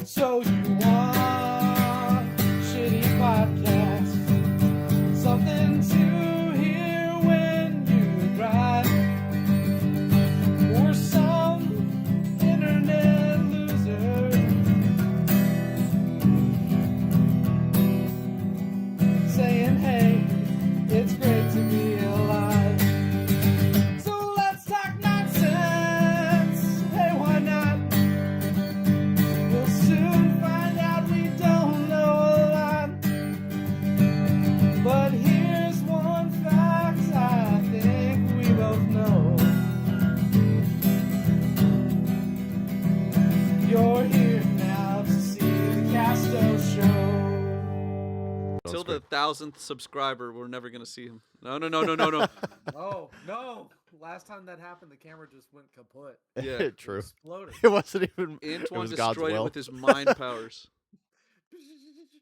So you want shitty podcasts, something to hear when you drive, or some internet loser saying, hey, it's great to be alive. So let's talk nonsense. Hey, why not? We'll soon find out we don't know a lot. But here's one fact I think we both know. You're here now to see the Castoe Show. Till the 1,000th subscriber, we're never gonna see him. No. Oh, no. Last time that happened, the camera just went kaput. Yeah, True. Exploded. It wasn't even. it Antwan was God's destroyed it will. with his mind powers.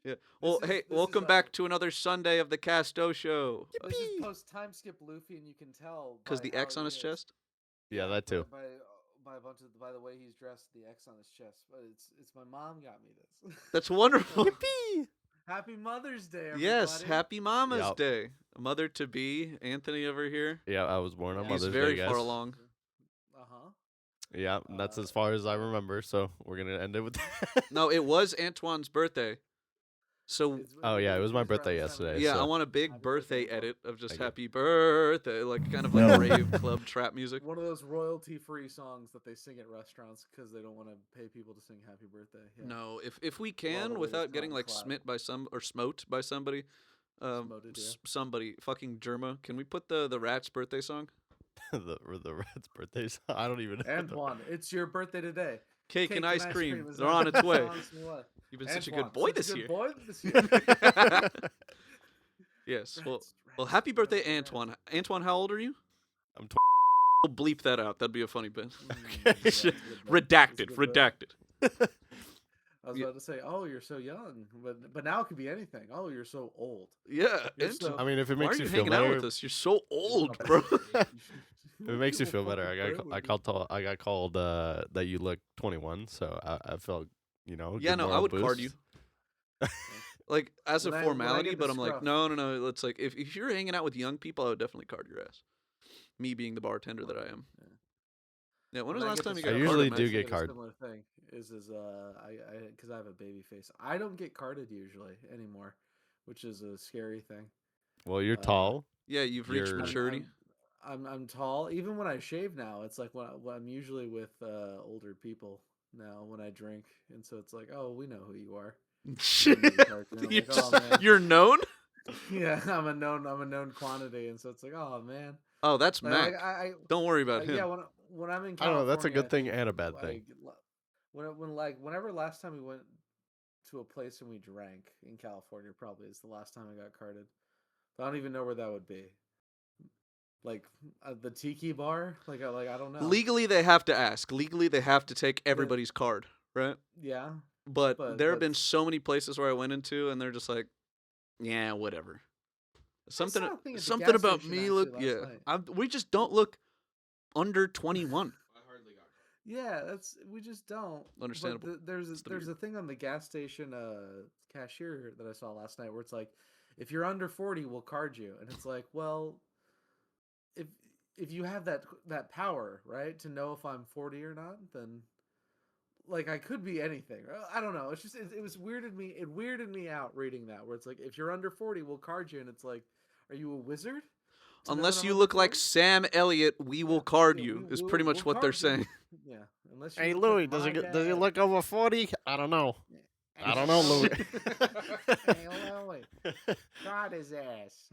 Yeah. Well, This hey, is, welcome back to another Sunday of the Castoe Show. Oh, this is post time skip Luffy, and you can tell Because by the how X on he his is. chest. Yeah, that too. By a bunch of by the way he's dressed, the X on his chest. But it's my mom got me this. That's wonderful. Happy Mother's Day, everybody. Yes, happy Mama's Yup. Day. Mother to be, Anthony over here. Yeah, I was born on Yeah. He's Mother's very Day, guys. far along. Yeah, that's as far as I remember. So we're gonna end it with that. No, it was Antoine's birthday. So Oh, yeah, it was my birthday yesterday. yeah, I so- want a big Happy birthday birthday, edit of just Thank you. happy birthday, like kind of like No. rave club trap music. One of those royalty-free songs that they sing at restaurants because they don't want to pay people to sing Happy Birthday. Yeah. No, if we the can, way without it's getting gone like cloud. smit by some or smote by somebody, Smoted, yeah. somebody fucking Germa. Can we put the Rat's birthday song? the Rat's birthday song. I don't even know. Antoine, it's your birthday today. Cake and ice cream. is They're on its way. songs and what? You've been such a Antoine, good boy such a this good year. boy this year. Yes. Well, Rats, happy birthday, rats. Antoine. Antoine, how old are you? I'm We'll bleep that out. That'd be a funny bit. That's a good bit. That's a Redacted. good bit. Redacted. I was Yeah. about to say, oh, you're so young, but now it could be anything. Oh, you're so old. Yeah. You're Ant- so- I mean, if it Why makes are you you feel hanging out better, with us? You're so old, bro. if it makes you feel better, I got called that you look 21, so I felt a Yeah, good no, I moral would card boost. you. Like as a When I formality, get but the I'm like, scruff. no. It's like if you're hanging out with young people, I would definitely card your ass. Me being the bartender that I am. Yeah. Yeah. When was the I last get time the you scruff, got usually carded, do man? get a card. Similar thing is because I have a baby face. I don't get carded usually anymore, which is a scary thing. Well, you're Uh, tall. Yeah, you've reached You're- maturity. I'm tall. Even when I shave now, it's like when I'm usually with older people now when I drink, and so it's like, oh, we know who you are. Shit. I'm You're, like, oh, man. you're known. Yeah, I'm a known quantity, and so it's like, oh man. Oh, that's Like, Mac. I Don't worry about him. yeah, when I'm in California, I don't know. That's a good thing think, and a bad thing. Whenever last time we went to a place and we drank in California, probably is the last time I got carded. But I don't even know where that would be. Like the tiki bar, like I don't know. Legally, they have to ask. Legally, they have to take everybody's card, right? Yeah. But But there have been that's- so many places where I went into, and they're just like, yeah, whatever. Something, saw a thing at the something gas about station, me actually, look, last yeah. night. We just don't look under 21. Yeah, we just don't. But Understandable. there's It's the a thing on the gas station cashier that I saw last night where it's like, if you're under 40, we'll card you, and it's like, well, if you have that power, right, to know if I'm 40 or not, then like I could be anything. I don't know. It's just it weirded me out reading that where it's like, if you're under 40, we'll card you, and it's like, are you a wizard? To know Unless that I'm you under look like 40? Sam Elliott, we will card Yeah, you. we- Is we'll- pretty much we'll what they're card you. saying. Yeah, unless you Hey look Louis, like does my he dad. look over 40? I don't know. Yeah. I don't know, Louis. Hey, Louis. God his ass.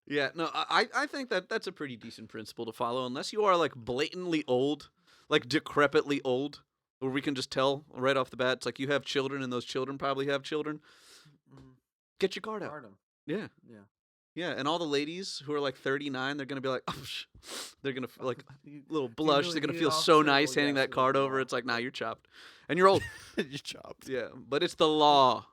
Yeah, no, I think that's a pretty decent principle to follow, unless you are like blatantly old, like decrepitly old, where we can just tell right off the bat. It's like you have children, and those children probably have children. Get your card out. Card him. Yeah, Yeah. yeah, and all the ladies who are like 39, they're gonna be like, oh, they're gonna like You- little blush. really They're gonna need feel an so officer? nice Well, handing yes, that we card need an over. It's like, nah, officer. you're chopped, and you're old. you chopped. Yeah, but it's the law.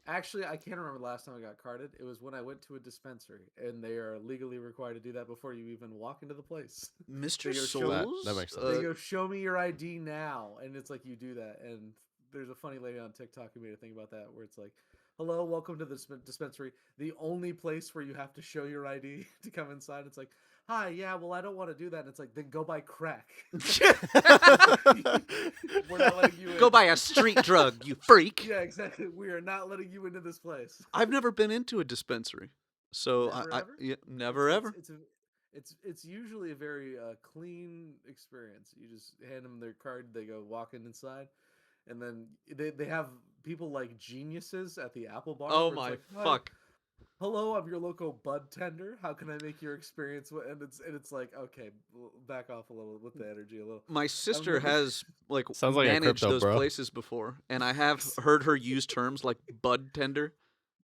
Actually, I can't remember the last time I got carded. It was when I went to a dispensary, and they are legally required to do that before you even walk into the place. Mr. They go show- Souls. That makes sense. They go, show me your ID now, and it's like you do that, and there's a funny lady on TikTok who made a thing about that where it's like, "Hello, welcome to the dispensary. The only place where you have to show your ID to come inside." It's like, "Hi, yeah, well, I don't want to do that." And it's like, "Then go buy crack. We're not letting you in." Go buy a street drug, you freak. Yeah, exactly. We are not letting you into this place. I've never been into a dispensary, so Never ever. yeah, never ever. It's usually a very clean experience. You just hand them their card, they go walking inside, and then they have people like geniuses at the Apple bar. Oh where it's my like, "Hi, fuck. hello, I'm your local bud tender. How can I make your experience?" And it's like, okay, back off a little with the energy a little. My sister has like Sounds like a managed crypto those bro. places before, and I have heard her use terms like bud tender,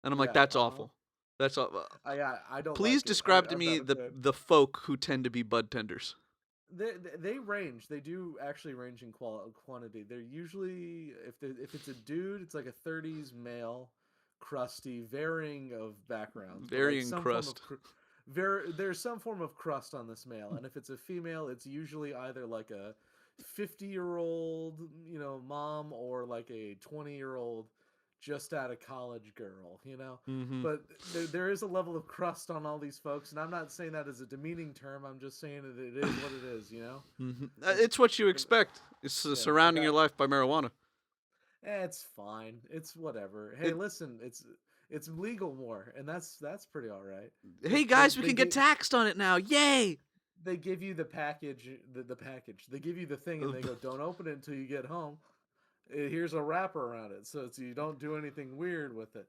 and I'm like, Yeah, that's awful. That's all. I don't. Please like it. describe to I'm me not a fan. the folk who tend to be bud tenders. They range. They do actually range in quantity. They're usually if it's a dude, it's like a 30s male, crusty, varying of backgrounds, but like Varying some crust. Form of there's some form of crust on this male, and if it's a female, it's usually either like a 50-year-old, mom, or like a 20-year-old just out of college girl, Mm-hmm. but there is a level of crust on all these folks, and I'm not saying that as a demeaning term. I'm just saying that it is what it is, Mm-hmm. It's what you expect. It's surrounding your life by marijuana. It's fine. It's whatever. Hey, listen, it's legal more, and that's pretty all right. Hey guys, we can get taxed on it now. Yay! They give you the package, the package. They give you the thing, and they go, "Don't open it until you get home. Here's a wrapper around it, so you don't do anything weird with it."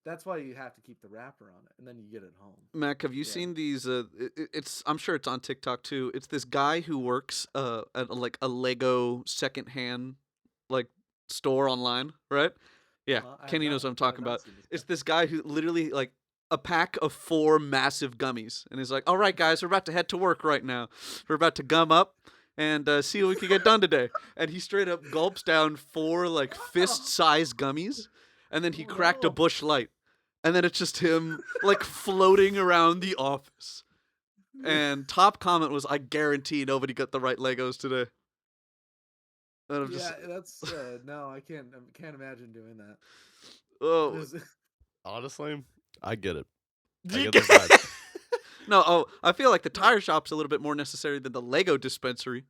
That's why you have to keep the wrapper on it, and then you get it home. Mac, have you seen these? It's I'm sure it's on TikTok too. It's this guy who works at like a Lego secondhand like store online, right? Yeah, Kenny knows what I'm talking about. It's this guy who literally like a pack of 4 massive gummies, and he's like, "All right, guys, we're about to head to work right now. We're about to gum up and see what we can get done today." And he straight up gulps down 4 like fist-sized gummies, and then he cracked a Bush Light. And then it's just him like floating around the office. And top comment was, "I guarantee nobody got the right Legos today." And I'm just, that's no, I can't imagine doing that. oh, Honestly, I get it. I You get the vibe. no, I feel like the tire shop's a little bit more necessary than the Lego dispensary.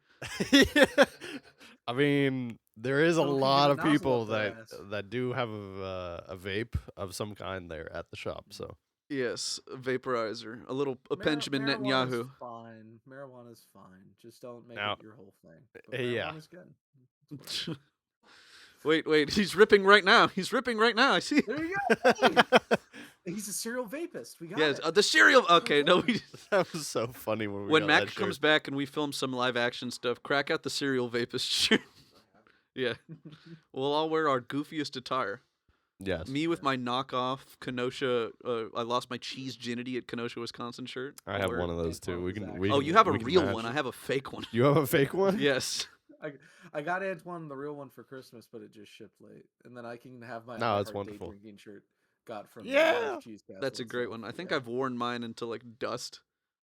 I mean, there is a Someone can lot get a of nozzle people up their that ass. that do have a vape of some kind there at the shop. So Yes, a vaporizer, a Benjamin Marijuana's Netanyahu. fine. Marijuana's fine. Just don't make Now- it your whole thing. But yeah. marijuana's good. Wait, he's ripping right now. He's ripping right now. I see. There you go. Hey, he's a serial vapist. We got Yes, it. the cereal. Okay, no, that was so funny when when got Mac that comes shirt. back and we film some live action stuff, crack out the cereal vapist shirt. Yeah, we'll all wear our goofiest attire. Yes, Me with my knockoff Kenosha. I lost my cheese virginity at Kenosha, Wisconsin shirt. I I'll have wear one it. of those too. We can. We Oh, can- you have a we can real match one. it. I have a fake one. You have a fake one? Yes. I got Antwan the real one for Christmas, but it just shipped late, and then I can have my No, it's Day wonderful. drinking shirt got from Yeah! Cheese Castle That's a great itself. one. I think Yeah. I've worn mine into like dust.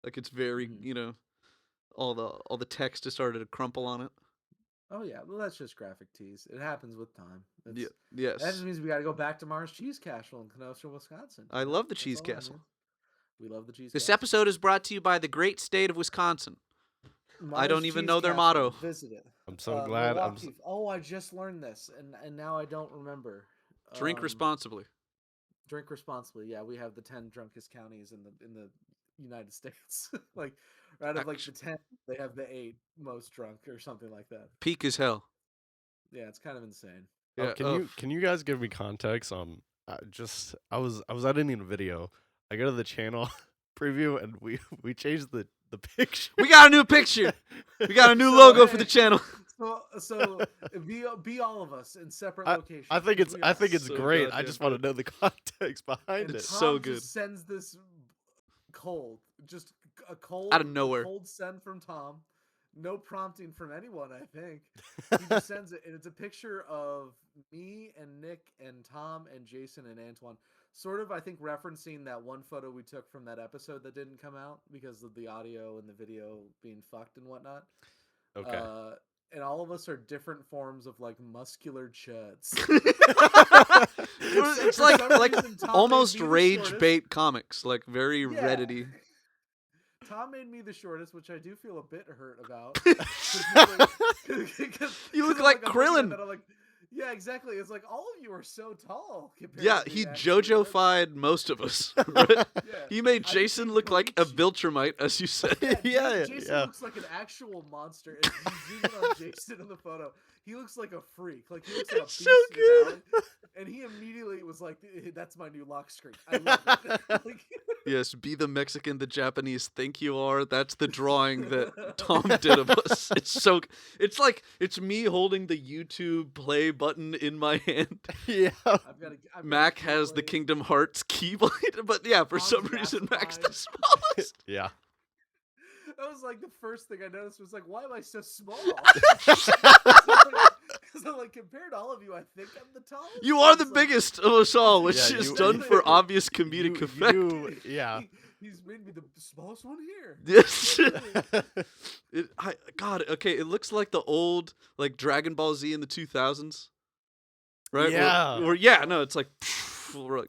Like it's very, Mhm. all the text has started to crumple on it. Oh yeah, well that's just graphic tees. It happens with time. Yeah. That just Yes. means we got to go back to Mars Cheese Castle in Kenosha, Wisconsin. I love the That's Cheese all that Castle. means. We love the Cheese This Castle. episode is brought to you by the great state of Wisconsin. Mars don't even Cheese know their Castle, motto. Visit it. I'm so glad. Milwaukee. Oh, I just learned this, and now I don't remember. Drink responsibly. Drink responsibly. Yeah, we have the 10 drunkest counties in the United States. Like out of like the 10, they have the 8 most drunk or something like that. Peak as hell. Yeah, it's kind of insane. Yeah. Can you guys give me context on? I was editing a video. I go to the channel preview and we changed the picture. We got a new picture. We got a new logo for the channel. So be all of us in separate locations. I think it's So great. I goddamn just want to know the context behind and it. Tom so good. just sends this cold, just a cold Out of nowhere. cold send from Tom. No prompting from anyone, I think. He just sends it, and it's a picture of me and Nick and Tom and Jason and Antwan. Sort of, I think, referencing that one photo we took from that episode that didn't come out because of the audio and the video being fucked and whatnot. Okay. and all of us are different forms of like muscular chuds. It's For like some like reason, Tom made almost me the rage shortest. bait comics, like very Yeah. Reddity. Tom made me the shortest, which I do feel a bit hurt about. You look like Krillin. I'm like, yeah, exactly. It's like all of you are so tall compared Yeah, to me. he actually. JoJo-fied most of us. Right? Yeah. He made I Jason became look like a Bleach. Viltrumite, as you said. Yeah, Jason yeah. looks like an actual monster. If you zoom in on Jason in the photo, he looks like a freak. Like he looks like a It's beast so in an good. alley. And he immediately was like, "That's my new lock screen. I love it." Like, Yes, be the Mexican the Japanese think you are. That's the drawing that Tom did of us. It's like it's me holding the YouTube play button in my hand. Yeah. I've Mac got has the Keyblade. Kingdom Hearts Keyblade, but yeah, for Tom's some reason Mac's the gasified. smallest. Yeah. That was like the first thing I noticed was like, why am I so small? Because I'm like, compared to all of you, I think I'm the tallest. You are the It's like, biggest of us all, which Yeah, is you- done for obvious comedic You effect. do, yeah. He's made me the smallest one here. Yes. God, okay, it looks like the old like Dragon Ball Z in the 2000s. Right? Yeah. No, it's like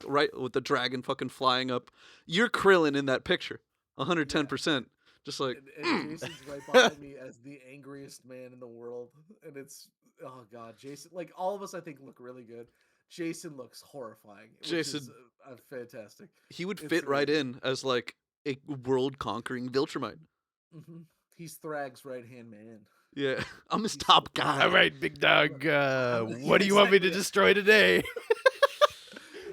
right with the dragon fucking flying up. You're Krillin in that picture. 110%. Just like And Jason's right behind me as the angriest man in the world. And it's, oh God, Jason, like all of us I think look really good. Jason looks horrifying. Jason- Which is, fantastic. he would It's fit right really- in as like a world conquering Viltrumite. Mm-hmm. He's Thrag's right hand man. Yeah. I'm his He's top so guy. All right, big dog. Yeah, What do you want me to exactly. destroy today?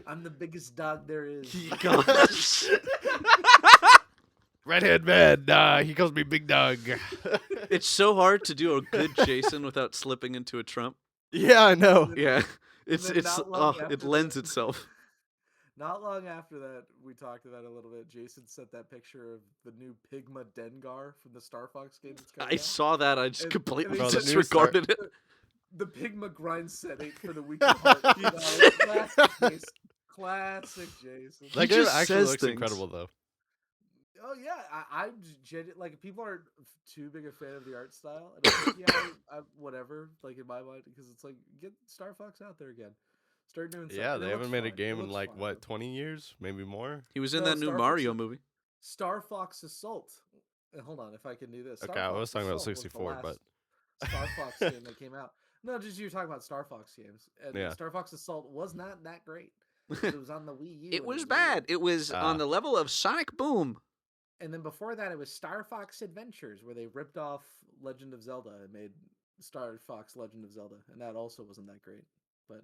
I'm the biggest dog there is. Gosh. Redhead man. He calls me big dog. It's so hard to do a good Jason without slipping into a Trump. Yeah, I know. Yeah. It's then not long it after lends that- itself. Not long after that, we talked about it a little bit. Jason sent that picture of the new Pigma Dengar from the Star Fox game that's coming I out. saw that. I just And- completely and he said- disregarded it. The Pigma grind setting for the weak of heart. Classic Jason. Classic Jason. He That game just actually says looks things. incredible, though. Oh yeah, I'm like people aren't too big a fan of the art style. And I'm like, yeah, whatever. Like in my mind, because it's like get Star Fox out there again. Start doing. Yeah, something. they It haven't looks made a fine. game It in looks like, fine, what, though. 20 years? Maybe more? He was in No, that new Star Fox Mario is- movie. Star Fox Assault. Hold on, if I can do this. Star Okay, I Fox was talking about Assault was the 64, but... last Star Fox game that came out. No, just you were talking about Star Fox games. And Yeah. Star Fox Assault was not that great. It was on the Wii U. It and was the Wii. bad. It was Ah. on the level of Sonic Boom. And then before that, it was Star Fox Adventures, where they ripped off Legend of Zelda and made Star Fox Legend of Zelda, and that also wasn't that great. But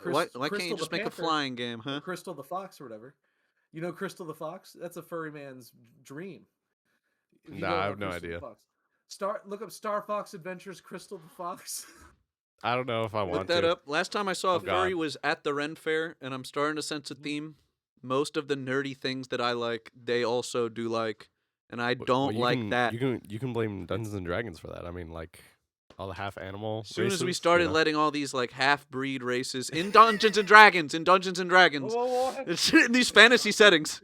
Why can't you Crystal just the make a Panther, flying game, or huh? Crystal the Fox or whatever. You know Crystal the Fox? That's a furry man's dream. If you Nah, don't I know have no Crystal the idea. Fox. Look up Star Fox Adventures Crystal the Fox. I don't know if I Look want that to. up. Last time I saw a Oh, furry God. was at the Ren Fair, and I'm starting to sense a theme. Most of the nerdy things that I like, they also do like, and I Well, don't you like can, that. You can blame Dungeons and Dragons for that. I mean, like, all the half animal. As soon as we races, started you know? letting all these like half breed races in Dungeons and Dragons, Whoa. it's in these fantasy settings.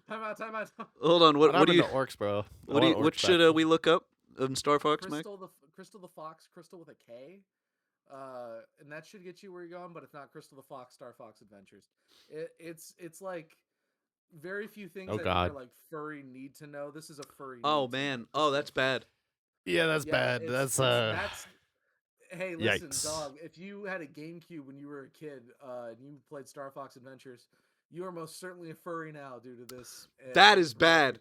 Time out. Hold on, What what do happened you to orcs, bro? I what do you, want what orcs should back. we look up in Star Fox, Mike? Crystal the Fox, Crystal with a K. And that should get you where you're going, but if not, Crystal the Fox, Star Fox Adventures. It's like very few things Oh, I think God. are like furry need to know. This is a furry. Oh need to man, know. oh This is that's a- bad. Yeah, that's Yeah, bad. that's. Hey, listen, Yikes. dog. If you had a GameCube when you were a kid and you played Star Fox Adventures, you are most certainly a furry now due to this. And That it's is bad.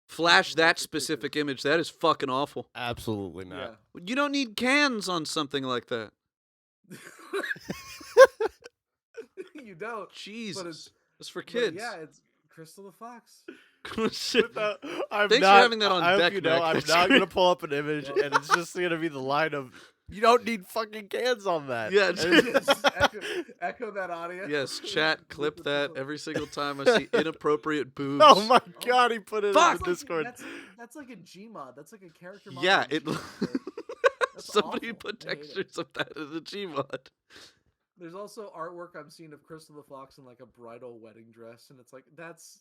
Flash It's that ridiculous. specific image. That is fucking awful. absolutely Yeah. not. You don't need cans on something like that. You don't. Jesus, it's for But kids. yeah, it's Crystal the Fox. Shit. I'm Thanks for not, having that on I hope deck, you know, Mac. I'm That's not great. gonna pull up an image, and it's just gonna be the line of, "You don't need fucking cans on that." Yeah, And it's- it's Yes, echo that audio. Yes, chat, clip that every single time I see inappropriate boobs. oh my god, he put it Fuck! in the Discord. That's like a Gmod. That's like a character mod. Yeah, in it. Gmod. That's Somebody awful. put I hate it. textures of that in the Gmod. There's also artwork I'm seeing of Crystal the Fox in like a bridal wedding dress, and it's like that's.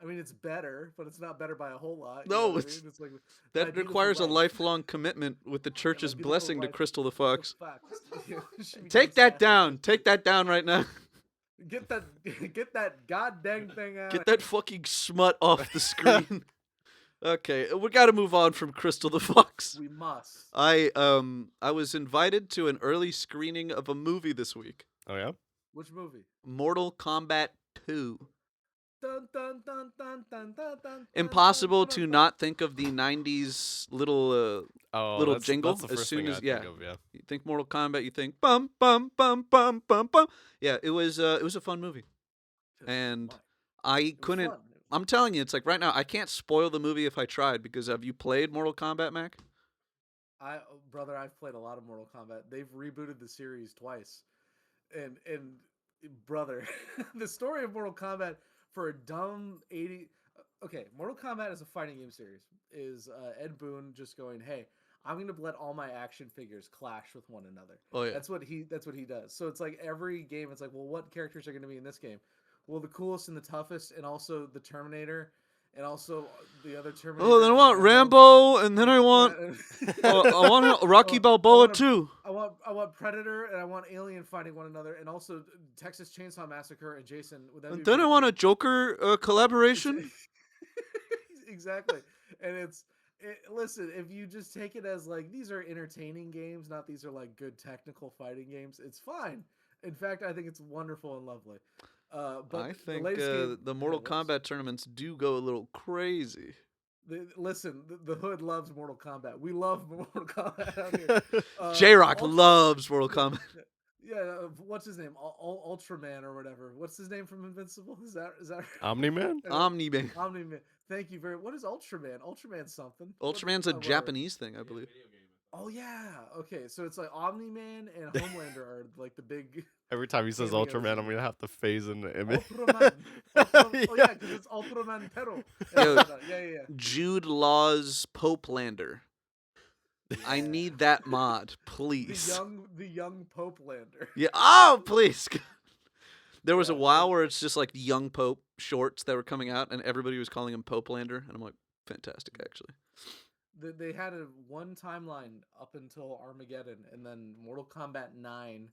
I mean, it's better, but it's not better by a whole lot. You know No, what I it's mean? It's like My that Beautiful requires a Life. lifelong commitment with the Yeah, church's My Beautiful blessing to Life. Crystal the The Fox. Fox. She Take becomes that Catholic down. Christian. Take that down right now. Get that, get that god dang thing out. Get that fucking smut off the screen. Okay, we got to move on from Crystal the Fox. We must. I was invited to an early screening of a movie this week. Oh yeah. Which movie? Mortal Kombat 2. Dun, dun, dun, dun, dun, dun, dun, Impossible dun, to dun, not think of the 90s little Oh, little that's, jingle That's the as first soon thing as I yeah. think of, yeah. You think Mortal Kombat, you think bum bum bum bum bum bum. Yeah, it was a fun movie. And Fine. I It was couldn't fun. I'm telling you, it's like right now I can't spoil the movie if I tried because have you played Mortal Kombat, Mac? Brother, I've played a lot of Mortal Kombat. They've rebooted the series twice, and brother, the story of Mortal Kombat for a dumb 80. Okay, Mortal Kombat is a fighting game series. Is Ed Boon just going, hey, I'm gonna let all my action figures clash with one another. Oh yeah. That's what he does. So it's like every game, it's like, well, what characters are gonna be in this game? Well, the coolest and the toughest, and also the Terminator, and also the other Terminator. Oh, then I and want Rambo, and then I want I want Rocky Balboa too. I want Predator, and I want Alien fighting one another, and also Texas Chainsaw Massacre and Jason. And then I want a Joker collaboration. Exactly, and listen, if you just take it as like these are entertaining games, not these are like good technical fighting games, it's fine. In fact, I think it's wonderful and lovely. But I think the Mortal Kombat tournaments do go a little crazy. Listen, the hood loves Mortal Kombat. We love Mortal Kombat out here. J-Rock loves Mortal Kombat. Yeah, what's his name? Ultraman or whatever. What's his name from Invincible? Is that Omni-Man? Omni-Man. Omni-Man. Thank you very. What is Ultraman? Ultraman's something. Ultraman's a Japanese thing, I believe. Oh yeah. Okay, so it's like Omni-Man and Homelander are like the big. Every time he says cameos. Ultraman, I'm gonna have to phase in the image. Ultraman. Oh yeah, because it's Ultraman Pero. Yeah. Jude Law's Popelander. I need that mod, please. The young Pope Lander. Yeah. Oh, please. There was a while where it's just like young Pope shorts that were coming out, and everybody was calling him Popelander, and I'm like, fantastic, actually. They had one timeline up until Armageddon, and then Mortal Kombat 9,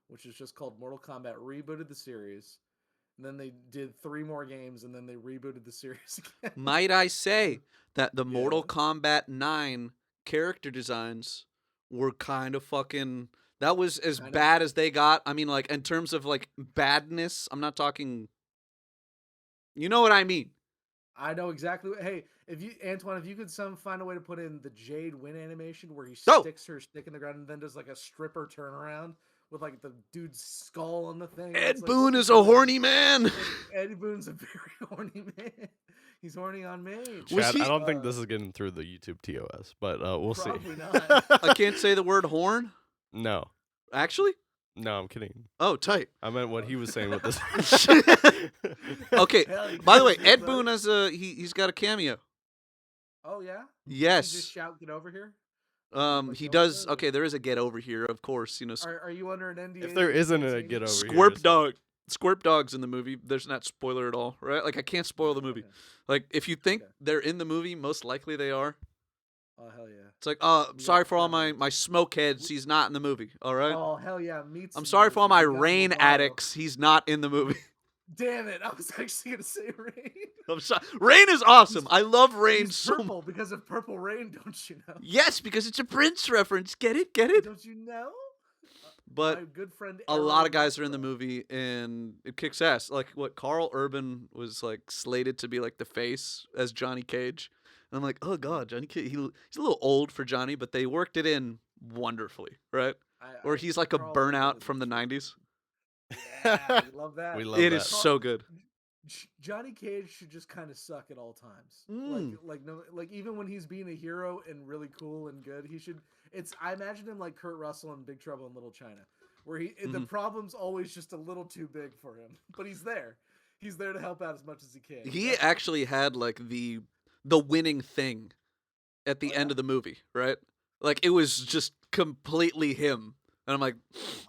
which is just called Mortal Kombat, rebooted the series. And then they did 3 more games, and then they rebooted the series again. Might I say that the Mortal Kombat 9 character designs were kind of fucking... That was as bad as they got. I mean, like, in terms of, like, badness, I'm not talking... You know what I mean. I know exactly. Hey, Antwan, if you could find a way to put in the Jade Win animation where he sticks her stick in the ground and then does like a stripper turnaround with like the dude's skull on the thing. Ed Boon is a horny man. Ed Boon's a very horny man. He's horny on me. Chad, I don't think this is getting through the YouTube TOS, but we'll see. Probably not. I can't say the word horn? No. Actually? No, I'm kidding. Oh, tight. I meant what he was saying with this. Okay. By the way, Ed Boon has he's got a cameo. Oh yeah? Yes. Does he just shout, "Get over here"? He does. Okay, there is a get over here, of course. You know. Are you under an NDA? If there isn't a get over here, Squirp Dog's in the movie. There's not spoiler at all, right? Like I can't spoil the movie. Okay. Like if you think they're in the movie, most likely they are. Oh hell yeah! It's like, sorry for all my smoke heads. He's not in the movie. All right. Oh hell yeah! I'm sorry for all my Rain addicts. He's not in the movie. Damn it! I was actually gonna say Rain. I'm sorry. Rain is awesome. I love Rain so purple because of Purple Rain, don't you know? Yes, because it's a Prince reference. Get it? Get it? Don't you know? But my good friend a lot of guys are in the movie, and it kicks ass. Like what Carl Urban was like slated to be like the face as Johnny Cage. And I'm like, oh god, Johnny Cage. He's a little old for Johnny, but they worked it in wonderfully, right? Where he's like a burnout from the 90s. Yeah, we love that. We love it that. is so good. Johnny Cage should just kind of suck at all times. Like even when he's being a hero and really cool and good, he should. I imagine him like Kurt Russell in Big Trouble in Little China, where the problem's always just a little too big for him, but he's there. He's there to help out as much as he can. He actually had like the winning thing at the end of the movie, right? Like it was just completely him, and I'm like,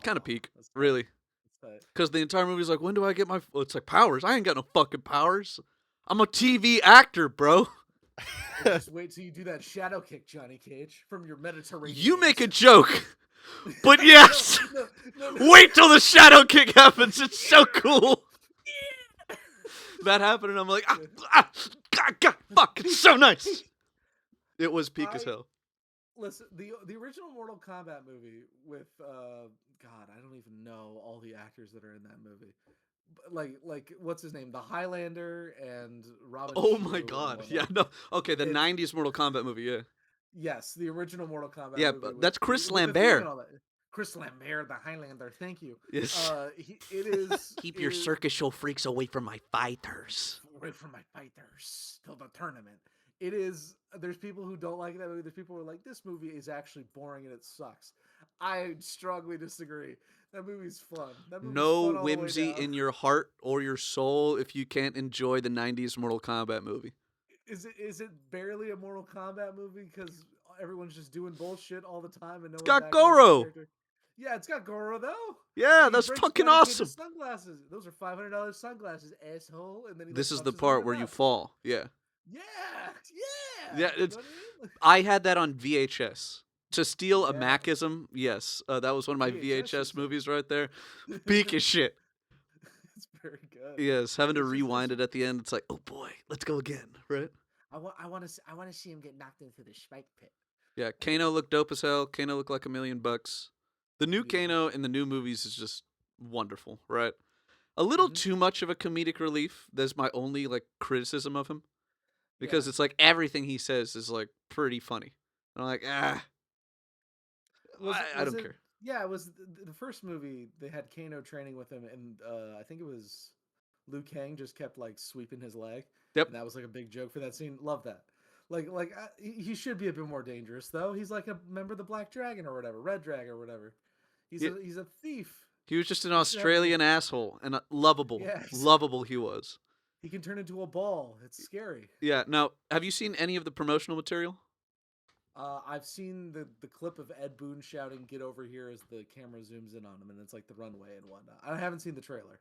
kind of peak, really. Because the entire movie's like, when do I get my... Well, it's like, powers. I ain't got no fucking powers. I'm a TV actor, bro. And just wait till you do that shadow kick, Johnny Cage, from your Mediterranean. You make a days. joke, but yes. No. Wait till the shadow kick happens. It's so cool. That happened, and I'm like, fuck, it's so nice. It was peak as hell. Listen, the original Mortal Kombat movie with God, I don't even know all the actors that are in that movie. Like what's his name? The Highlander and Robin. Oh Shou my and god. whatnot. Yeah, no. Okay, the It's- 90s Mortal Kombat movie, yeah. Yes, the original Mortal Kombat Yeah, movie. but With, that's Chris with the theme Lambert. and all that. Chris Lambert, the Highlander. Thank you. Yes. It is. Keep your circus show freaks away from my fighters. Away from my fighters till the tournament. It is. There's people who don't like that movie. There's people who are like, this movie is actually boring and it sucks. I strongly disagree. That movie's fun. That movie's No fun all the way whimsy down. in your heart or your soul if you can't enjoy the 90s Mortal Kombat movie. Is it barely a Mortal Kombat movie because everyone's just doing bullshit all the time and no one's got acting like the Goro. character? Yeah, it's got Goro though. Yeah, He that's breaks fucking Johnny Cage's awesome. Sunglasses. Those are $500 sunglasses, asshole. And then he This like, is the punches him in part where you mouth. fall. Yeah. Yeah. Yeah, You it's know what I mean? I had that on VHS. To steal a Yeah. Macism, yes. That was one of my VHS VHS is movies right there. Peak as shit. It's very good. Yes, having to It's just- rewind it at the end, it's like, oh boy, let's go again, right? I want to see him get knocked into the spike pit. Yeah, Kano looked dope as hell. Kano looked like $1 million. The new Yeah. Kano in the new movies is just wonderful, right? A little Mhm. too much of a comedic relief. That's my only like criticism of him, because Yeah. it's like everything he says is like pretty funny. And I'm like, I don't care. Yeah, it was the first movie. They had Kano training with him, and I think it was Liu Kang just kept like sweeping his leg. Yep. And that was like a big joke for that scene. Love that. He should be a bit more dangerous though. He's like a member of the Black Dragon or whatever, Red Dragon or whatever. He's Yeah. he's a thief. He was just an should have- Australian asshole and lovable. Yes. Lovable he was. He can turn into a ball. It's scary. Yeah. Now, have you seen any of the promotional material? I've seen the clip of Ed Boon shouting "Get over here" as the camera zooms in on him, and it's like the runway and whatnot. I haven't seen the trailer.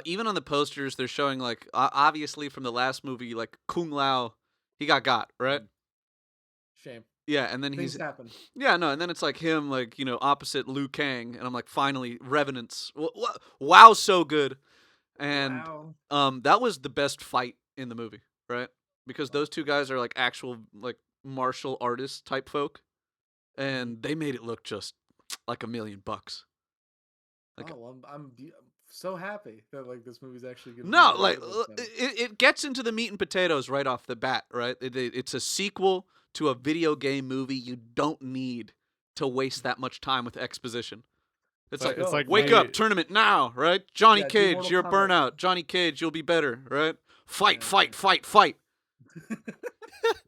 Even on the posters, they're showing like obviously from the last movie, like Kung Lao, he got right. Shame. Yeah, and then Things he's happen. yeah, no, and then it's like him, like opposite Liu Kang, and I'm like, finally, Revenants. Wow, so good, and Wow. that was the best fight in the movie, right? Because those two guys are like actual like martial artist type folk, and they made it look just like $1 million. Like, I'm so happy that like this movie's actually good. no, like it gets into the meat and potatoes right off the bat, right? It's a sequel to a video game movie. You don't need to waste that much time with exposition. It's But like, it's like wake my- up, tournament now, right? Johnny Yeah, do Cage, Mortal you're Kombat. burnout. Johnny Cage, you'll be better, right? Fight, Yeah. fight, fight, fight.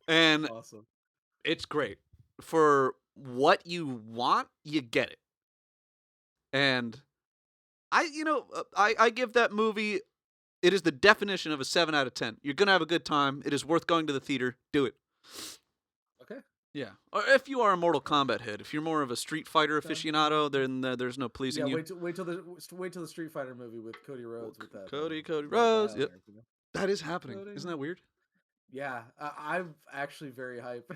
And Awesome. it's great. For what you want, you get it. And I give that movie, it is the definition of a 7 out of 10. You're going to have a good time. It is worth going to the theater. Do it. Okay. Yeah. Or if you are a Mortal Kombat head, if you're more of a Street Fighter Okay. aficionado, then there's no pleasing Yeah. you. Wait till the Street Fighter movie with Cody Rhodes with that. Cody that Rhodes. violin Yep. arc, you know? That is happening. Cody. Isn't that weird? Yeah, I'm actually very hyped.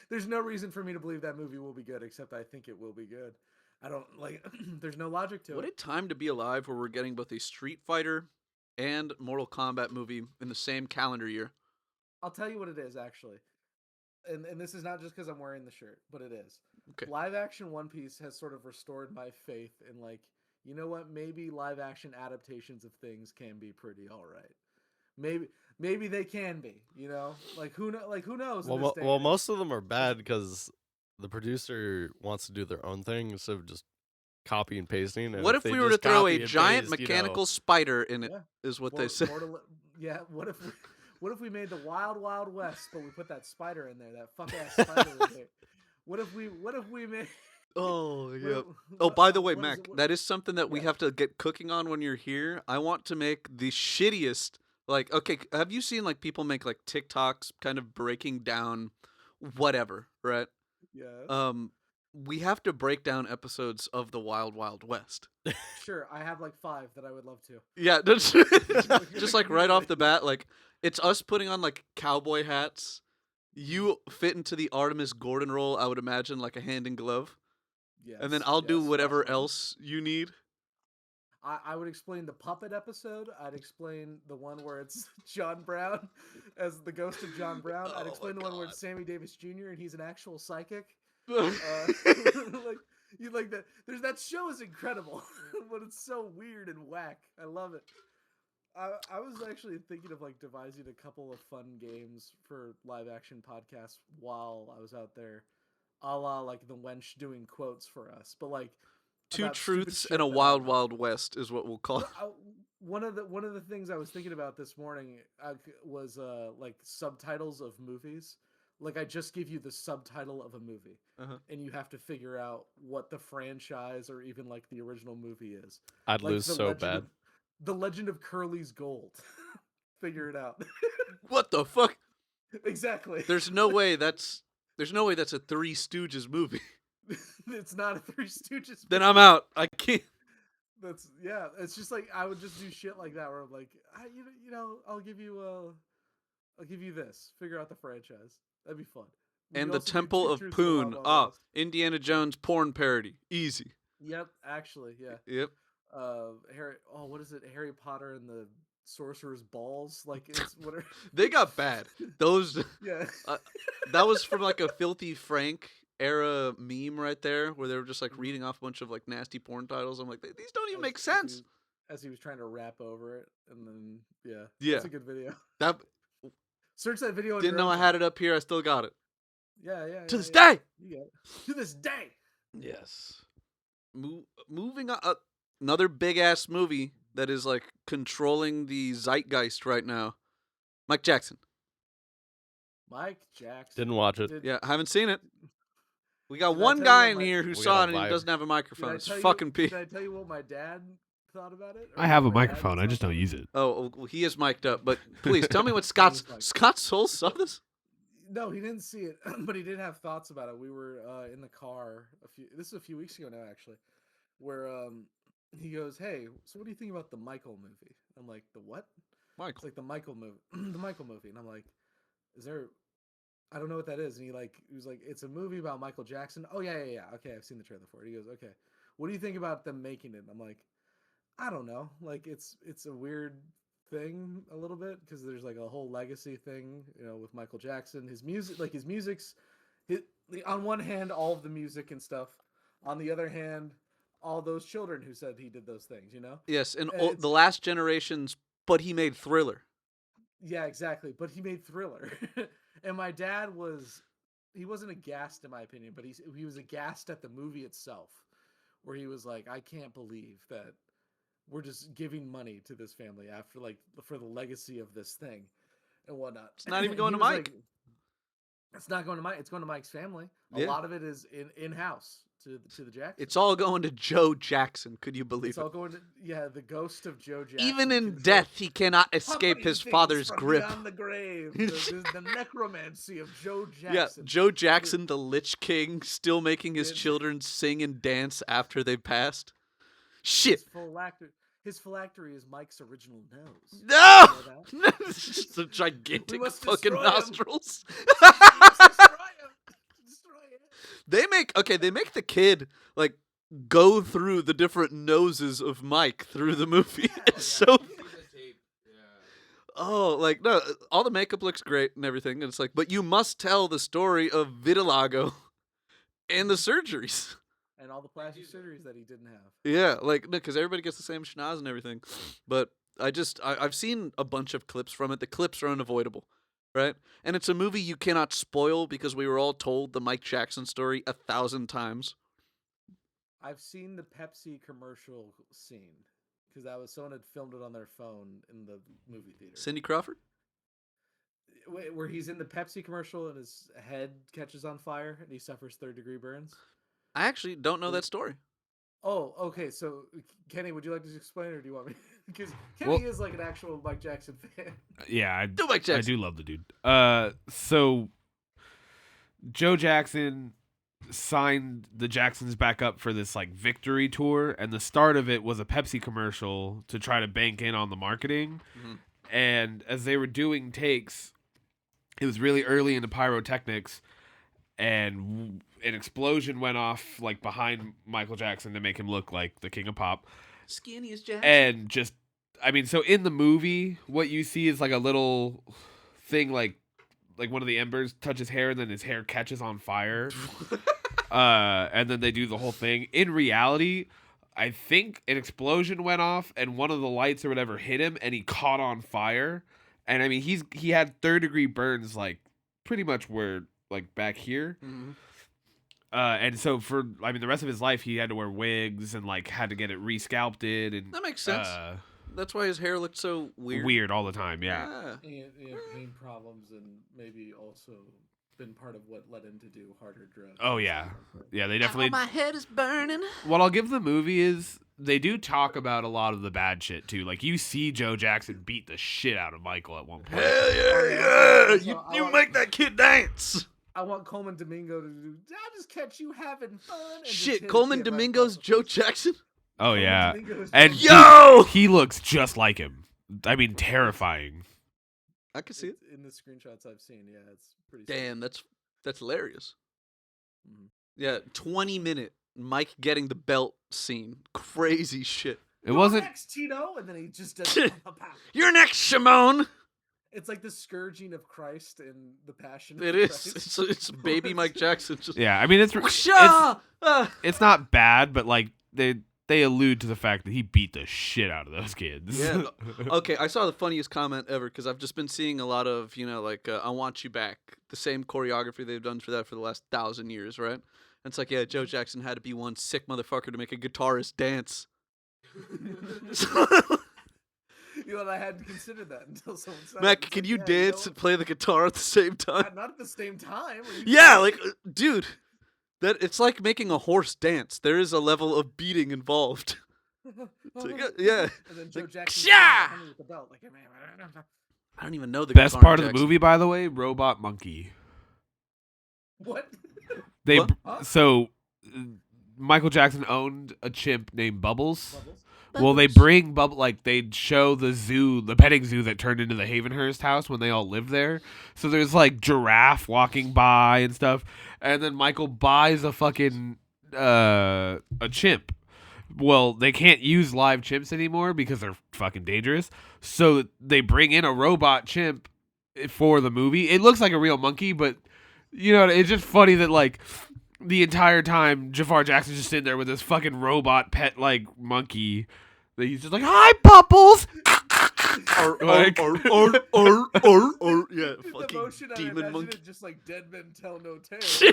There's no reason for me to believe that movie will be good, except I think it will be good. I don't like. There's no logic to What it. a time to be alive where we're getting both a Street Fighter and Mortal Kombat movie in the same calendar year. I'll tell you what it is actually, and this is not just because I'm wearing the shirt, but it is. Okay. Live action One Piece has sort of restored my faith in like, you know what? Maybe live action adaptations of things can be pretty all right. Maybe they can be. You know, like who knows? in this Well, day and well, age? most of them are bad because the producer wants to do their own thing instead of just copy and pasting. And What if they we were to just throw copy a and giant paste, mechanical spider in it? Yeah. Is what More- they say. Yeah. What if we made the Wild Wild West, but we put that spider in there, that fuck ass spider in there? What if we made? Oh, what yep. if- Oh, by the way, what is Mac, it- what- that is something that we Yeah. have to get cooking on when you're here. I want to make the shittiest. Like, okay, have you seen like people make like TikToks kind of breaking down whatever, right? Yeah. we have to break down episodes of the Wild Wild West. Sure, I have like 5 that I would love to. Yeah, just like right off the bat, like it's us putting on like cowboy hats. You fit into the Artemis Gordon role, I would imagine, like a hand in glove, Yes, and then I'll do yes, whatever definitely. else you need. I would explain the puppet episode. I'd explain the one where it's John Brown as the ghost of John Brown. I'd Oh my explain the one where god. it's Sammy Davis Jr. and he's an actual psychic. Like you like that. There's that show is incredible, but it's so weird and whack. I love it. I was actually thinking of like devising a couple of fun games for live action podcasts while I was out there, a la like the wench doing quotes for us, but like Two about stupid truths shit and a that Wild happened. Wild West is what we'll call. One of the things I was thinking about this morning was like subtitles of movies. Like I just give you the subtitle of a movie, Uh-huh. and you have to figure out what the franchise or even like the original movie is. I'd Like lose so bad. The Legend of Curly's Gold. Figure it out. What the fuck? Exactly. There's no way that's a Three Stooges movie. It's not a Three Stooges. Then I'm out. I can't. That's yeah. It's just like I would just do shit like that where I'm like, I'll give you this. Figure out the franchise. That'd be fun. We And could the also do Temple Two of Truths and a Wild Poon. Wild Ah, West. Indiana Jones porn parody. Easy. Yep, actually, yeah. Yep. Harry. Oh, what is it? Harry Potter and the Sorcerer's Balls. Like it's whatever. They got bad. Those Yeah. that was from like a Filthy Frank era meme right there, where they were just like reading off a bunch of like nasty porn titles. I'm like, these don't even make sense. As he was trying to rap over it, and then yeah, Yeah. that's a good video. That Search that video. didn't know I had it up here. I still got it. Yeah, yeah. To this yeah. day. You got it. To this day. Yes. Moving on. Another big ass movie that is like controlling the zeitgeist right now. Mike Jackson. Mike Jackson. Didn't watch it. Yeah, I haven't seen it. We got Did I one tell you guy what in my- here who We saw got it a and he vibe. doesn't have a Did microphone. I It's tell you- fucking Did P. I tell you what my dad thought about it? Or I have a what my dad microphone. I just thought don't about use it? it. Oh, well, he is mic'd up, but please tell me what Scott Soul saw this. No, he didn't see it, but he did have thoughts about it. We were in the car this is a few weeks ago now, actually, where he goes, "Hey, so what do you think about the Michael movie?" I'm like, "The what?" It's Michael. like the Michael movie, the Michael movie, and I'm like, "Is there? I don't know what that is." And he was like, "It's a movie about Michael Jackson." Oh yeah. Okay, I've seen the trailer for it. He goes, "Okay, what do you think about them making it?" And I'm like, "I don't know. Like it's a weird thing a little bit because there's like a whole legacy thing, with Michael Jackson. His music, like his music's, on one hand, all of the music and stuff. On the other hand, all those children who said he did those things. Yes, and And it's- the last generations, but he made Thriller. Yeah, exactly. But he made Thriller, and my dad he wasn't aghast in my opinion, but he was aghast at the movie itself, where he was like, I can't believe that we're just giving money to this family after for the legacy of this thing and whatnot. It's not even going He to was Mike. It's not going to Mike. It's going to Mike's family. A Yeah. lot of it is in house to the Jacksons. It's all going to Joe Jackson. Could you believe It's it? all going to the ghost of Joe Jackson. Even in controls- death, he cannot escape pummeling his things father's from grip. beyond the grave. The necromancy of Joe Yeah, Jackson. Joe Jackson, the Lich King, still making his It- children sing and dance after they've passed. Shit. His phylactery is Mike's original nose. No! You know that? It's just a gigantic must fucking destroy him. nostrils. Destroy it. They make the kid like go through the different noses of Mike through the movie. It's so Oh, like no, all the makeup looks great and everything. And it's like, but you must tell the story of vitiligo and the surgeries. And all the plastic surgeries that he didn't have. Yeah, like no, because everybody gets the same schnoz and everything. But I've seen a bunch of clips from it. The clips are unavoidable, right? And it's a movie you cannot spoil because we were all told the Mike Jackson story 1,000 times. I've seen the Pepsi commercial scene because someone had filmed it on their phone in the movie theater. Cindy Crawford? Where he's in the Pepsi commercial and his head catches on fire and he suffers third-degree burns. I actually don't know that story. Oh, okay. So, Kenny, would you like to explain, or do you want me? Because Kenny is like an actual Mike Jackson fan. Yeah, Do Mike Jackson. I do love the dude. So Joe Jackson signed the Jacksons back up for this like victory tour, and the start of it was a Pepsi commercial to try to bank in on the marketing. Mhm. And as they were doing takes, it was really early into pyrotechnics, and an explosion went off like behind Michael Jackson to make him look like the king of pop. Skinny as Jackson. And just, I mean, so in the movie, what you see is like a little thing like one of the embers touches hair, and then his hair catches on fire. And then they do the whole thing. In reality, I think an explosion went off, and one of the lights or whatever hit him, and he caught on fire. And I mean, he had 3rd-degree burns, like pretty much where like back here. Mhm. And so for, I mean, the rest of his life, he had to wear wigs and like had to get it resculpted, and That makes sense. That's why his hair looked so weird. all the time. Yeah. And he had pain problems, and maybe also been part of what led him to do harder drugs. Oh and yeah, stuff like that. yeah. They definitely. my head is burning. What I'll give the movie is they do talk about a lot of the bad shit too. Like you see Joe Jackson beat the shit out of Michael at one point. Hell yeah! So You make that kid dance. I want Coleman Domingo to do. I'll just catch you having fun. And just Shit, hit Coleman a kid right Domingo's across the Joe face. Jackson. Oh Coleman yeah, Domingo is and Joe Yo! he looks just like him. I mean, terrifying. I can see it. In the screenshots I've seen, yeah, it's pretty. Damn, that's hilarious. Mhm. Yeah, 20-minute Mike getting the belt scene. Crazy shit. It wasn't. Next, Tito, and then he just does. You're next, Shimon. It's like the scourging of Christ in the Passion. It of is. Christ. It's baby Mike Jackson. Just Yeah, I mean it's Whoosha! it's not bad, but like they allude to the fact that he beat the shit out of those kids. Yeah. Okay, I saw the funniest comment ever because I've just been seeing a lot of, like, I Want You Back, the same choreography they've done for that for the last 1,000 years, right? And it's like, yeah, Joe Jackson had to be one sick motherfucker to make a guitarist dance. You know, and I hadn't considered that until someone said Mac, it. can It's you like, dance and play the guitar at the same time? Not at the same time. Are you Yeah, kidding like, dude, that it's like making a horse dance. There is a level of beating involved. me? It's like, yeah. And then Joe Like, Jackson "Ksha!" with the belt. Like, I don't even know the Best guitar part of the Jackson. movie, by the way, Robot Monkey. what? They What? Huh? so Michael Jackson owned a chimp named Bubbles. Bubbles? Well, they bring Bubble, like they'd show the zoo, the petting zoo that turned into the Havenhurst house when they all lived there. So there's like giraffe walking by and stuff, and then Michael buys a fucking a chimp. Well, they can't use live chimps anymore because they're fucking dangerous. So they bring in a robot chimp for the movie. It looks like a real monkey, but you know, it's just funny that like the entire time Jafar Jackson's just sitting there with this fucking robot pet like monkey that he's just like, "Hi, Bubbles." Like- Yeah, The fucking motion, I demon imagine monkey. it just like dead men tell no tales.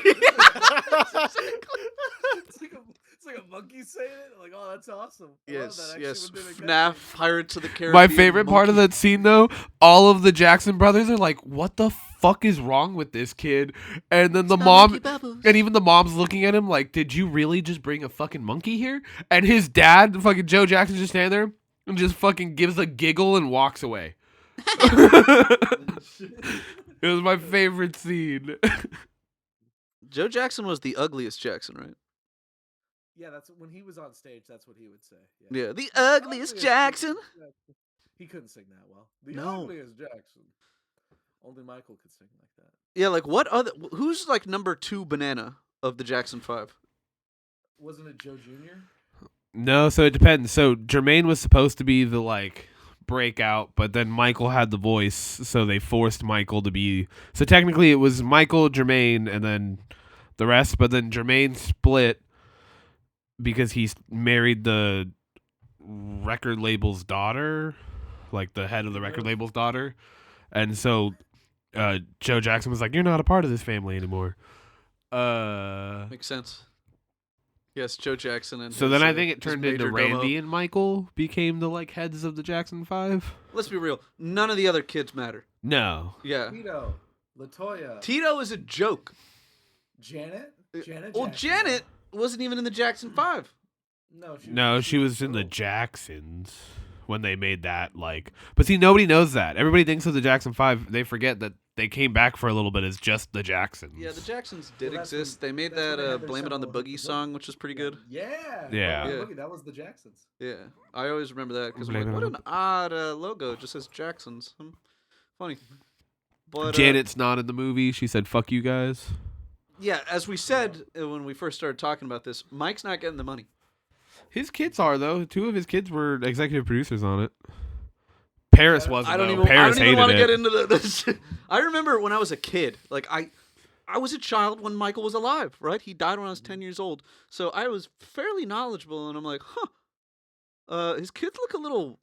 It's like a monkey saying it. Like, oh, that's awesome. I love Yes, that. Actually, yes. when they make that FNAF, thing. Pirates of the Caribbean. My favorite part of monkey. that scene, though, all of the Jackson brothers are like, "What the fuck is wrong with this kid?" And then the mom, and even the mom's looking at him like, "Did you really just bring a fucking monkey here?" And his dad, fucking Joe Jackson, just standing there and just fucking gives a giggle and walks away. It was my favorite scene. Joe Jackson was the ugliest Jackson, right? Yeah, that's when he was on stage. That's what he would say. Yeah, the ugliest Jackson. He couldn't sing that well. The No. ugliest Jackson. Only Michael could sing like that. Yeah, like what other? Who's like number 2 banana of the Jackson 5? Wasn't it Joe Jr.? No, so it depends. So Jermaine was supposed to be the like breakout, but then Michael had the voice, so they forced Michael to be. So technically, it was Michael, Jermaine, and then the rest. But then Jermaine split because he married the record label's daughter, like the head of the record label's daughter, and so Joe Jackson was like, "You're not a part of this family anymore." Makes sense. Yes, Joe Jackson and. So his, then I think it his turned into major domo. Randy and Michael became the like heads of the Jackson 5. Let's be real. None of the other kids matter. No. Yeah. Tito, Latoya, Tito is a joke. Janet. Janet. Well, Jackson. Janet wasn't even in the Jackson 5. No, She was in the girl. Jacksons when they made that like. But see, nobody knows that. Everybody thinks of the Jackson 5. They forget that they came back for a little bit as just the Jacksons. Yeah, the Jacksons did Well, that's exist. when- they made that's when that they had their "Blame It on the seminal hit, Boogie" The song, which is pretty good. Yeah. Yeah. Blame It on the Yeah. Boogie, that was the Jacksons. Yeah, I always remember that because I'm Blame like, It what on an odd logo. It just says Jacksons. Funny. But Janet's not in the movie. She said, "Fuck you guys." yeah, as we said when we first started talking about this, Mike's not getting the money. His kids are though. 2 of his kids were executive producers on it. Paris wasn't. I don't though. even. Paris I don't even want to hated get it. into this. I remember when I was a kid. Like I was a child when Michael was alive. Right? He died when I was 10 years old. So I was fairly knowledgeable, and I'm like, his kids look a little,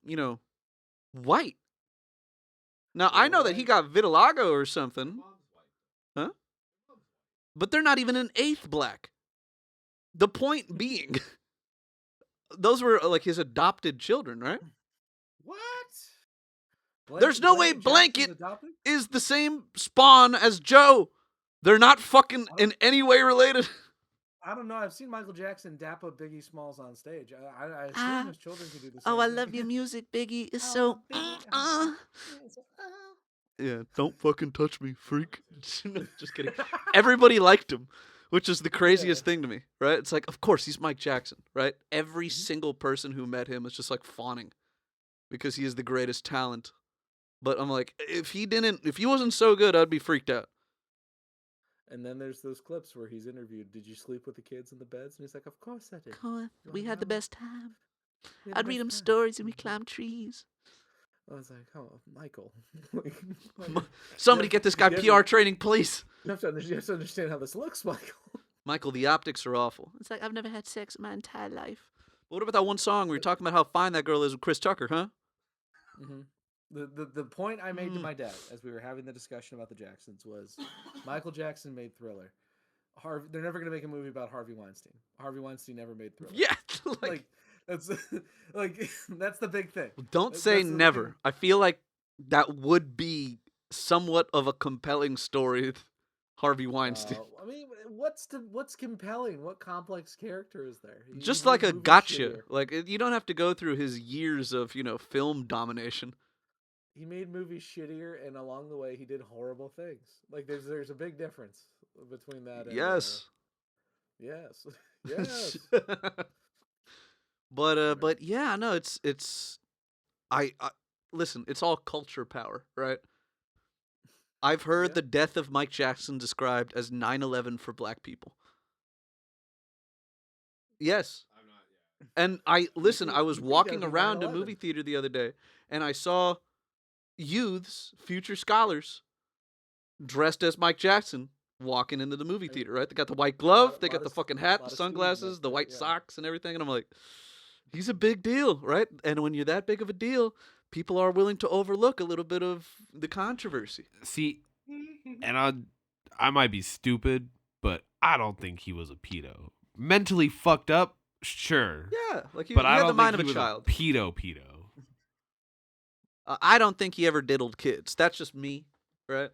white. Now I know that he got vitiligo or something. Huh? But they're not even an eighth black. The point being, those were like his adopted children, right? What? There's no way Jackson's Blanket adopted? is the same spawn as Joe. They're not fucking in any way related. I don't know. I've seen Michael Jackson dap up Biggie Smalls on stage. I assume his children can do the same. thing. music, Biggie. It's Oh, Biggie, Yeah, don't fucking touch me, freak. Just kidding. Everybody liked him, which is the craziest thing to me, right? It's like, of course, he's Mike Jackson, right? Every single person who met him is just like fawning because he is the greatest talent. But I'm like, if he wasn't so good, I'd be freaked out. And then there's those clips where he's interviewed. Did you sleep with the kids in the beds? And he's like, "Of course I did. We had the best time. We had the I'd read him best time." stories and we climbed trees. I was like, "Oh, Michael." Somebody get this guy you have PR to- training, please. You have to understand how this looks, Michael. Michael, the optics are awful. It's like, I've never had sex in my entire life. But what about that one song where you're talking about how fine that girl is with Chris Tucker, huh? Mm-hmm. The point I made to my dad as we were having the discussion about the Jacksons was Michael Jackson made Thriller. They're never going to make a movie about Harvey Weinstein. Harvey Weinstein never made Thriller. Yeah. like that's that's the big thing. Don't That's say the big never. thing. I feel like that would be somewhat of a compelling story. Harvey Weinstein. I mean, what's compelling? What complex character is there? Just He like made a movies gotcha. shittier. Like you don't have to go through his years of, film domination. He made movies shittier, and along the way, he did horrible things. Like there's a big difference between that. And, Yes. yes, yes. But yeah, no, it's I listen, it's all culture power, right? I've heard Yeah. the death of Mike Jackson described as 9/11 for black people. Yes. And I was you think walking that would be around a 9/11? movie theater the other day, and I saw youths, future scholars, dressed as Mike Jackson, walking into the movie theater. Right? They got the white glove, they got the fucking hat, lot the of students sunglasses, like the that, white yeah. socks, and everything. And I'm like, he's a big deal, right? And when you're that big of a deal, people are willing to overlook a little bit of the controversy. See, and I might be stupid, but I don't think he was a pedo. Mentally fucked up, sure. Yeah, like he But I had don't the mind think of he a was child. pedo. I don't think he ever diddled kids. That's just me, right?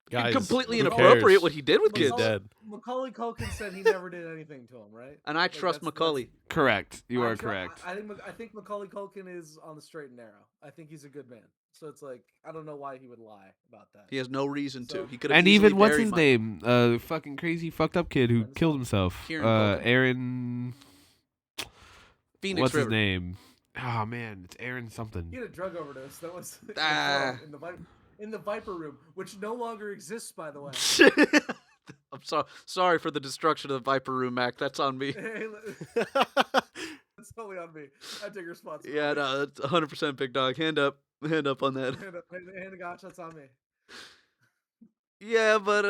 Guys, Completely who inappropriate cares? what he did with kids. He's dead. Macaulay Culkin said he never did anything to him, right? And I Like, trust Macaulay. Correct. You I are try- correct. I think Macaulay Culkin is on the straight and narrow. I think he's a good man. So it's like I don't know why he would lie about that. He has no reason to. So- He could have And easily even what's buried his Mike. name? Fucking crazy fucked up kid who Kieran killed something. himself. Kieran Culkin. Aaron. Phoenix What's River. his name? Oh man, it's Aaron something. He had a drug overdose. That was Ah. in the Viper Room, which no longer exists, by the way. I'm sorry for the destruction of the Viper Room, Mac. That's on me. It's totally on me. I take responsibility. Yeah, no, that's 100% big dog. Hand up on that. Hand of gosh, that's on me. Yeah, but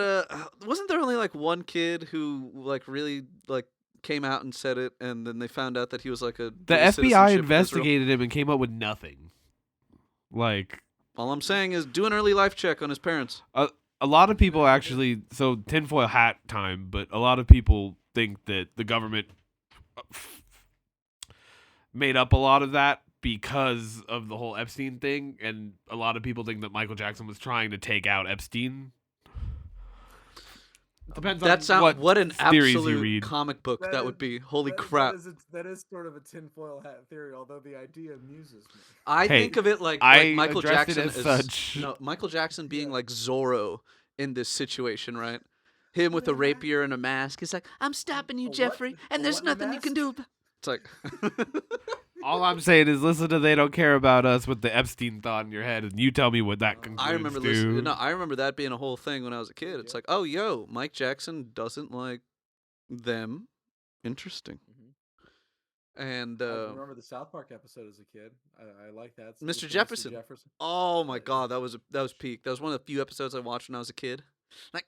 wasn't there only like one kid who like really like came out and said it, and then they found out that he was like a The dual FBI citizenship of Israel? investigated him and came up with nothing. Like All I'm saying is do an early life check on his parents. a lot of people actually, so tinfoil hat time, but a lot of people think that the government made up a lot of that because of the whole Epstein thing, and a lot of people think that Michael Jackson was trying to take out Epstein. Depends That's on what an theories you absolute read. comic book that would be. Holy that- crap! That is sort of a tinfoil hat theory, although the idea amuses me. I Hey, think of it like I Michael addressed it Jackson as such. No, Michael Jackson being Yeah. like Zorro in this situation, right? Him with a Yeah. rapier and a mask. He's like, "I'm stopping you, A what? Jeffrey, and A there's what in a nothing you can mask? do." It's like, All I'm saying is listen to They Don't Care About Us with the Epstein thought in your head, and you tell me what that concludes I remember to. listening. No, I remember that being a whole thing when I was a kid. It's Yeah. like, oh, yo, Mike Jackson doesn't like them. Interesting. And I remember the South Park episode as a kid. I like that. It's Mr. with Jefferson. Jefferson. oh my Yeah. god, that was peak. That was one of the few episodes I watched when I was a kid. Like,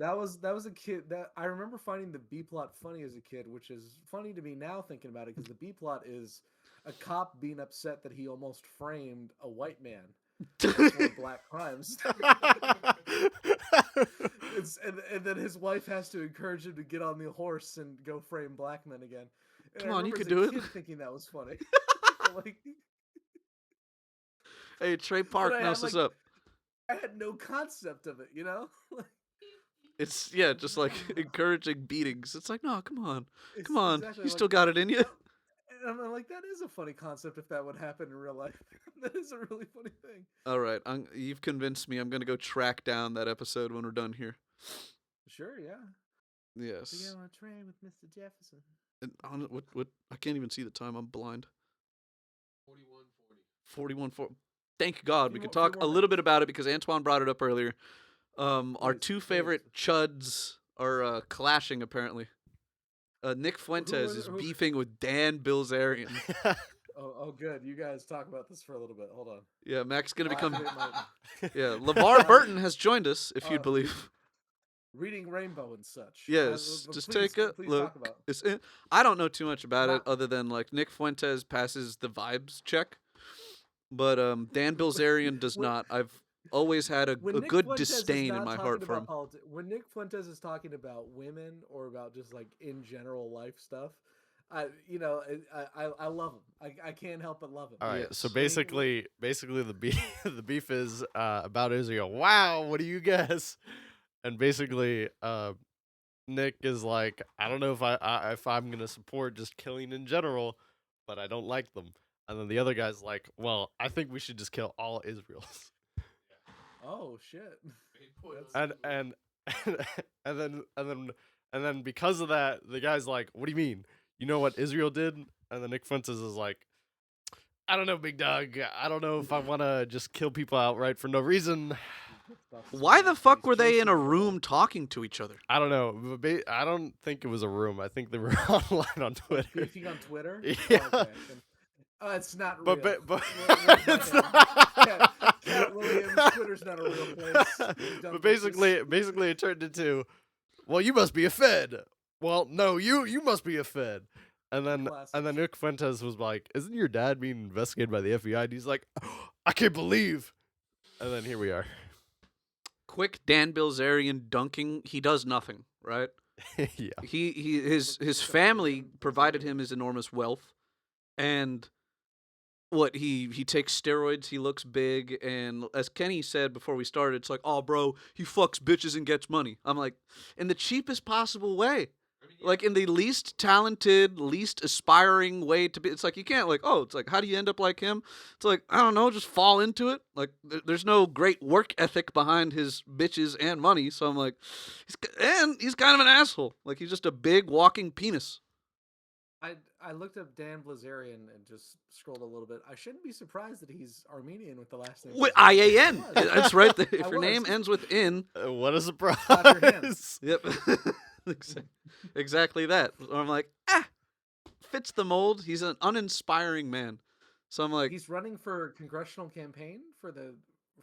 That was a kid that I remember finding the B plot funny as a kid, which is funny to me now thinking about it because the B plot is a cop being upset that he almost framed a white man for black crimes. And then his wife has to encourage him to get on the horse and go frame black men again. And Come I on, you remember could as a do it. kid thinking that was funny. Like, Hey, Trey Park I knows had, what's like, up. I had no concept of it, you know? It's just like encouraging beatings. It's like, no, come on, It's come on, exactly you like- still got it in you. And I'm like, that is a funny concept if that would happen in real life. That is a really funny thing. All right, you've convinced me. I'm gonna go track down that episode when we're done here. Sure, yeah. Yes. To get on a train with Mr. Jefferson. And what? I can't even see the time. I'm blind. 41:40. Thank God we Few could more- few talk more a little bit minutes. about it because Antwan brought it up earlier. Our Please, two please. favorite chuds are clashing apparently. Nick Fuentes are- is who- beefing with Dan Bilzerian. Oh, good. You guys talk about this for a little bit. Hold on. Yeah, Mac's gonna I'll become. activate my- Yeah, LeVar Burton has joined us, if you'd believe. Reading Rainbow and such. Yes, just take a please look. Talk about. I don't know too much about it Wow. other than like Nick Fuentes passes the vibes check, but Dan Bilzerian does When- not. I've always had a When Nick good Fuentes is disdain in not my talking heart for about him. when Nick Fuentes is talking about women or about just like in general life stuff, I love him. I can't help but love him. All right. Yes. So I basically, the beef the beef is about Israel. Wow, what do you guess? And basically, Nick is like, I don't know if I'm gonna support just killing in general, but I don't like them. And then the other guy's like, well, I think we should just kill all Israels. Oh shit. And then because of that, the guy's like, what do you mean? You know what Israel did? And then Nick Fuentes is like, I don't know, big dog. I don't know if I want to just kill people outright for no reason. Why the fuck were they in a room talking to each other? I don't know. I don't think it was a room. I think they were online on Twitter. Beefing on Twitter? Yeah. Okay. It's not real. But It's not. Cat Williams, Twitter's not a real place. You dumb But bitches. basically, it turned into, well, you must be a Fed. Well, no, you must be a Fed. And then Classic. Nick Fuentes was like, isn't your dad being investigated by the FBI? And he's like, I can't believe. And then here we are. Quick Dan Bilzerian dunking. He does nothing, right? Yeah. His family provided him his enormous wealth, and what he takes steroids. He looks big, and as Kenny said before we started, it's like, oh, bro, he fucks bitches and gets money. I'm like, in the cheapest possible way. Like in the least talented, least aspiring way to be. It's like you can't it's like how do you end up like him? It's like I don't know, just fall into it. Like there's no great work ethic behind his bitches and money. So I'm like, he's kind of an asshole. Like he's just a big walking penis. I looked up Dan Blazarian and just scrolled a little bit. I shouldn't be surprised that he's Armenian with the last name. With Blazarian. IAN, I was. it's right there. I If your name was. ends with N, What a surprise. Clap your hands. yep, exactly that. Or I'm like, fits the mold. He's an uninspiring man. So I'm like, He's running for congressional campaign for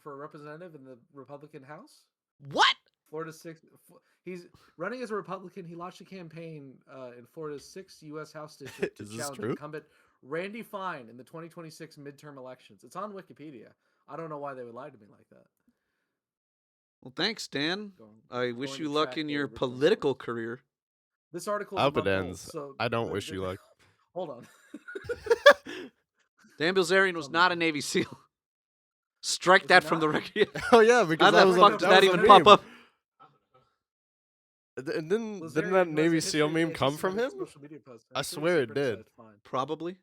a representative in the Republican House. what? Florida's sixth. He's running as a Republican. He launched a campaign in Florida's 6th U.S. House district to Is this challenge true? incumbent Randy Fine in the 2026 midterm elections. It's on Wikipedia. I don't know why they would lie to me like that. Well, thanks, Dan. Going- I wish going you to luck track in the your original political source. career. This article. I hope it ends. I don't wish you luck. Hold on. Dan Bilzerian was Tell me. not a Navy SEAL. Strike Was he that from the not? record. Oh, yeah, because How that the was fuck a, did that that was a even pop meme. up? And didn't Lazarian, that who has a Navy history SEAL of meme come from him? anti-Semitic social media posts. I It's pretty swear it super did. inside, fine. Probably.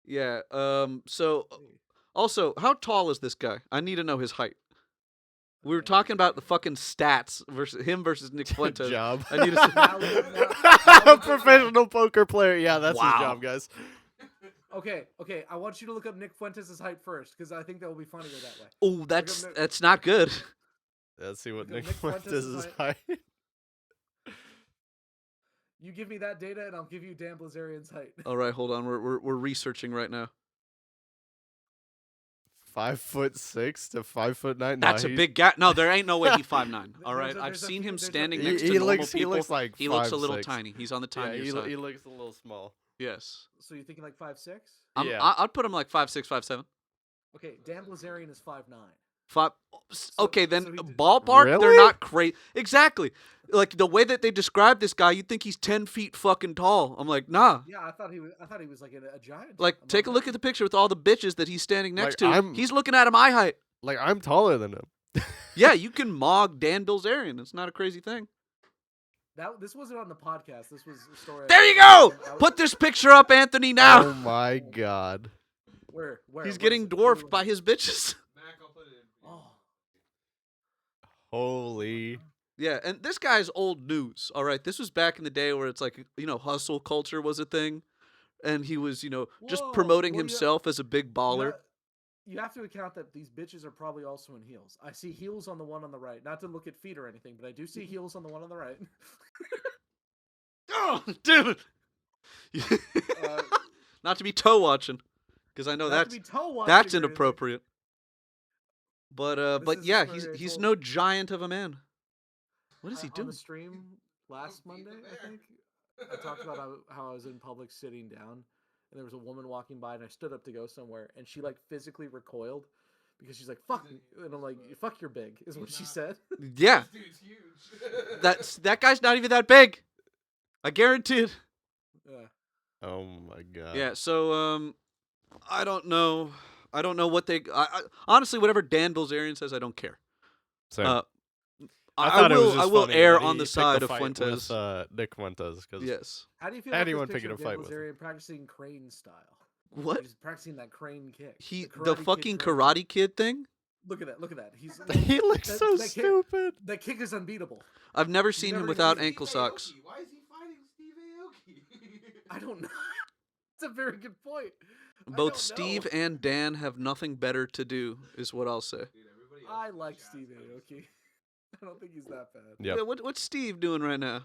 Yeah. So Hey. also, how tall is this guy? I need to know his height. We were Okay. talking about the fucking stats versus Nick Good Fuentes. job. I need to. Now look at Professional poker player. Yeah, that's Wow. his job, guys. Okay. I want you to look up Nick Fuentes' height first, because I think that will be funnier that way. Oh, that's not good. Let's see what Look up Nick Nick Fuentes' Fuentes' height. You give me that data, and I'll give you Dan Blazarian's height. All right, hold on. We're researching right now. 5'6" to 5'9". That's a big gap. No, there ain't no way he's 5'9". All There's right, a- I've there's a seen few- him there's a- standing He- next to he normal looks- he people. looks like He looks a little 5'6". tiny. He's on the Yeah, tinier side. he looks a little small. Yes. So you're thinking like 5'6"? Yeah. I'd put him like 5'6", 5'7". Okay, Dan Blazarian is 5'9". Five. So- Okay, then so he did- ballpark. They're Really? not crazy. Exactly. Like the way that they describe this guy, you'd think he's 10 feet fucking tall. I'm like, nah. Yeah, I thought he was like a giant. Like, I'm take a look at the picture with all the bitches that he's standing next Like, to. He's looking at him eye height. Like, I'm taller than him. Yeah, you can mog Dan Bilzerian. It's not a crazy thing. This wasn't on the podcast. This was a story. There you go. Put this picture up, Anthony. Now Oh my god. Where? he's What getting is it? dwarfed by his bitches. Oh, Holy. Yeah, and this guy's old news. All right, this was back in the day where it's like, hustle culture was a thing, and he was, just Whoa, promoting well, himself as a big baller. you have to account that these bitches are probably also in heels. I see heels on the one on the right. Not to look at feet or anything, but I do see heels on the one on the right. Oh, dude. Not to be toe watching, because I know Not to be toe watching that's or anything. inappropriate. But This is yeah, very he's cool. no giant of a man. What is he On doing? the stream last Monday, I think, I talked about how I was in public sitting down, and there was a woman walking by, and I stood up to go somewhere, and she like physically recoiled because she's like, "Fuck," and I'm like, "Fuck, you're big," is what she said. Yeah, Dude's huge. that guy's not even that big. I guarantee it. Yeah. Oh my god. Yeah. So I don't know. I don't know what they. Honestly, whatever Dan Bilzerian says, I don't care. So, I will. just I will funny err that on he the picked side the of fight Fuentes. with Nick Fuentes, because Yes. How do you feel Anyone about this picking picture a of fight Dan with him. Blazarian practicing crane style? What? He's practicing that crane kick. The Karate Kid fucking crane Karate Kid thing? kick. Look at that! Look at that! He's he looks that- so that kick- stupid. That kick is unbeatable. I've never seen never him even without seen ankle socks. Why is he fighting Steve Aoki? I don't know. It's a very good point. I Both don't know. Steve and Dan have nothing better to do, is what I'll say. I like Steve Aoki. I don't think he's that bad. Yep. Yeah, what's Steve doing right now?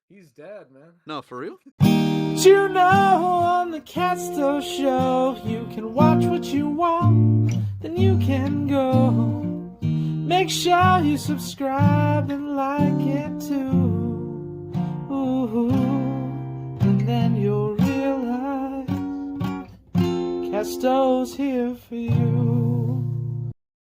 He's dead, man. No, for real? You know, on the Castoe show, you can watch what you want, then you can go. Make sure you subscribe and like it too. Ooh, and then you'll realize Castoe's here for you.